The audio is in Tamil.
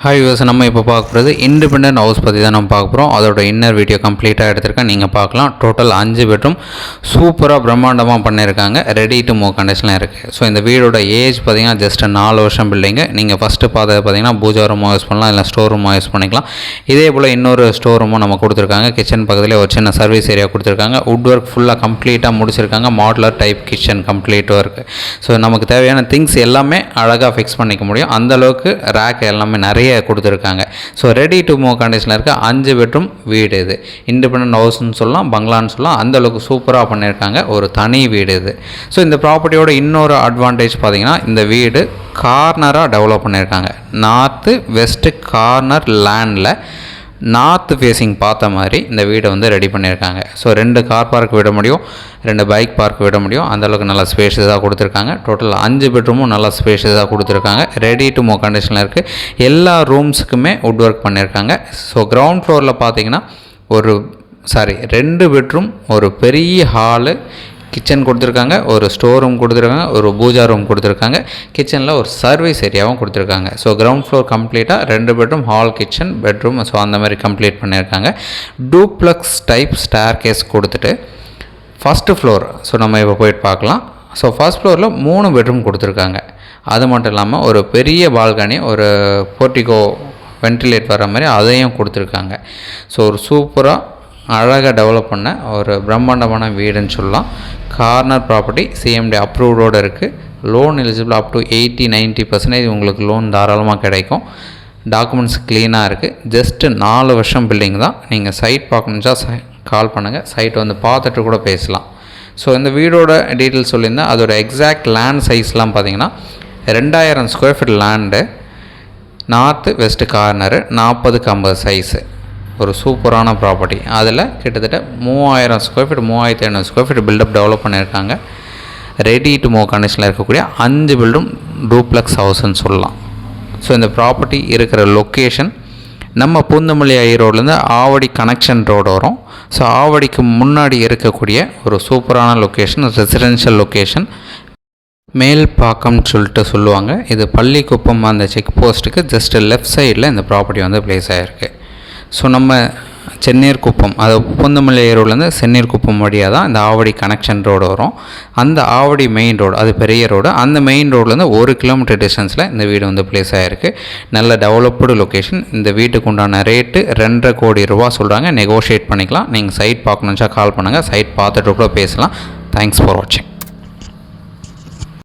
ஹாய் யூஸ் நம்ம இப்போ பார்க்க போகிறது இண்டிபெண்டன்ட் ஹவுஸ் பற்றி தான் நம்ம பார்க்க போகிறோம். அதோட இன்னர் வீடியோ கம்ப்ளீட்டாக எடுத்திருக்கேன், நீங்கள் பார்க்கலாம். டோட்டல் 5 பெட்ரூம் சூப்பராக பிரம்மாண்டமாக பண்ணியிருக்காங்க. ரெடி டு மூவ் கண்டிஷனில் இருக்குது. ஸோ இந்த வீடோட ஏஜ் பார்த்திங்கன்னா ஜஸ்ட் 4 வருஷம் பில்டிங்கு. நீங்கள் ஃபஸ்ட்டு பார்த்தது பார்த்திங்கன்னா பூஜா ரூமாக யூஸ் பண்ணலாம், இல்லை ஸ்டோர் ரூமாக யூஸ் பண்ணிக்கலாம். இதே போல் இன்னொரு ஸ்டோர் ரூமும் நம்ம கொடுத்துருக்காங்க. கிச்சன் பக்கத்துலேயே ஒரு சின்ன சர்வீஸ் ஏரியா கொடுத்துருக்காங்க. வுட் ஒர்க் ஃபுல்லாக கம்ப்ளீட்டாக முடிச்சிருக்காங்க. மாடுலர் டைப் கிச்சன் கம்ப்ளீட்டாக இருக்குது. ஸோ நமக்கு தேவையான திங்ஸ் எல்லாமே அழகாக ஃபிக்ஸ் பண்ணிக்க முடியும். அந்தளவுக்கு ரேக் எல்லாமே நிறைய கொடுத்துருக்காங்க. ஸோ ரெடி டு மூவ் கண்டிஷனில் இருக்க 5 பெட்ரூம் வீடு இது. இண்டிபெண்டன்ட் ஹவுஸ்ன்னு சொல்லலாம், பங்களான்னு சொல்லலாம். அந்தளவுக்கு சூப்பராக பண்ணியிருக்காங்க. ஒரு தனி வீடு இது. ஸோ இந்த ப்ராப்பர்ட்டியோட இன்னொரு அட்வான்டேஜ் பார்த்திங்கன்னா, இந்த வீடு கார்னராக டெவலப் பண்ணியிருக்காங்க. நார்த்து வெஸ்ட்டு கார்னர் லேண்டில் நார்த் ஃபேஸிங் பார்த்த மாதிரி இந்த வீடை வந்து ரெடி பண்ணியிருக்காங்க. ஸோ 2 கார் பார்க் விட முடியும், 2 பைக் பார்க் விட முடியும். அந்தளவுக்கு நல்லா ஸ்பேஷியஸாக கொடுத்துருக்காங்க. டோட்டல் 5 பெட்ரூமும் நல்லா ஸ்பேஷியஸாக கொடுத்துருக்காங்க. ரெடி டு மூவ் கண்டிஷனில் இருக்குது. எல்லா ரூம்ஸுக்குமே வுட் ஒர்க் பண்ணியிருக்காங்க. ஸோ கிரவுண்ட் ஃப்ளோரில் பார்த்தீங்கன்னா 2 பெட்ரூம், ஒரு பெரிய ஹாலு, கிச்சன் கொடுத்துருக்காங்க, ஒரு ஸ்டோர் ரூம் கொடுத்துருக்காங்க, ஒரு பூஜா ரூம் கொடுத்துருக்காங்க. கிச்சனில் ஒரு சர்வீஸ் ஏரியாவும் கொடுத்துருக்காங்க. ஸோ கிரவுண்ட் ஃப்ளோர் கம்ப்ளீட்டாக 2 bedroom, hall, kitchen, bedroom, so அந்த மாதிரி கம்ப்ளீட் பண்ணியிருக்காங்க. டூப்ளக்ஸ் டைப் ஸ்டேர் கேஸ் கொடுத்துட்டு ஃபஸ்ட்டு ஃப்ளோர், ஸோ நம்ம இப்போ போயிட்டு பார்க்கலாம். ஸோ ஃபஸ்ட் ஃப்ளோரில் 3 பெட்ரூம் கொடுத்துருக்காங்க. அது மட்டும் இல்லாமல் ஒரு பெரிய பால்கனி, ஒரு போர்ட்டிகோ வென்டிலேட் வர மாதிரி அதையும் கொடுத்துருக்காங்க. ஸோ ஒரு சூப்பராக அழகாக டெவலப் பண்ண ஒரு பிரம்மாண்டமான வீடுன்னு சொல்லலாம். கார்னர் ப்ராப்பர்ட்டி சிஎம்டி அப்ரூவ்டோடு இருக்குது. லோன் எலிஜிபிள் அப் டு 80-90% உங்களுக்கு லோன் தாராளமாக கிடைக்கும். டாக்குமெண்ட்ஸ் க்ளீனாக இருக்குது. ஜஸ்ட்டு 4 வருஷம் பில்டிங் தான். நீங்கள் சைட் பார்க்கணுச்சா கால் பண்ணுங்கள், சைட் வந்து பார்த்துட்டு கூட பேசலாம். ஸோ இந்த வீடோட டீட்டெயில்ஸ் சொல்லியிருந்தேன். அதோட எக்ஸாக்ட் லேண்ட் சைஸ்லாம் பார்த்திங்கன்னா 2000 square feet land, north west corner, 40x50 size. ஒரு சூப்பரான ப்ராப்பர்ட்டி. அதில் கிட்டத்தட்ட 3000 square feet, 3500 square feet built up develop பண்ணியிருக்காங்க. ரெடி டு மூவ் கண்டிஷனில் இருக்கக்கூடிய 5 பெட்ரூம் டூப்ளக்ஸ் ஹவுஸ்ன்னு சொல்லலாம். ஸோ இந்த ப்ராப்பர்ட்டி இருக்கிற லொக்கேஷன் நம்ம பூந்தமல்லி ரோட்லேருந்து ஆவடி கனெக்ஷன் ரோடு வரும். ஸோ ஆவடிக்கு முன்னாடி இருக்கக்கூடிய ஒரு சூப்பரான லொக்கேஷன், ரெசிடென்ஷியல் லொக்கேஷன். மேல்பாக்கம்னு சொல்லுவாங்க. இது பள்ளிக்குப்பம் அந்த செக் போஸ்ட்டுக்கு ஜஸ்ட் லெஃப்ட் சைடில் இந்த ப்ராப்பர்ட்டி வந்து பிளேஸ் ஆகிருக்கு. ஸோ நம்ம சென்னீர்குப்பம், அது பூந்தமல்லி ரோட்லேருந்து சென்னீர்குப்பம் வழியாக தான் இந்த ஆவடி கனெக்ஷன் ரோடு வரும். அந்த ஆவடி மெயின் ரோடு, அது பெரிய ரோடு, அந்த மெயின் ரோட்லேருந்து 1 கிலோமீட்டர் டிஸ்டன்ஸில் இந்த வீடு வந்து பிளேஸ் ஆகிருக்கு. நல்ல டெவலப்டு லொக்கேஷன். இந்த வீட்டுக்கு உண்டான ரேட்டு 2.5 கோடி ரூபா சொல்கிறாங்க. நெகோஷியேட் பண்ணிக்கலாம். நீங்கள் சைட் பார்க்கணுச்சா கால் பண்ணுங்கள், சைட் பார்த்துட்டு கூட பேசலாம். தேங்க்ஸ் ஃபார் வாட்சிங்.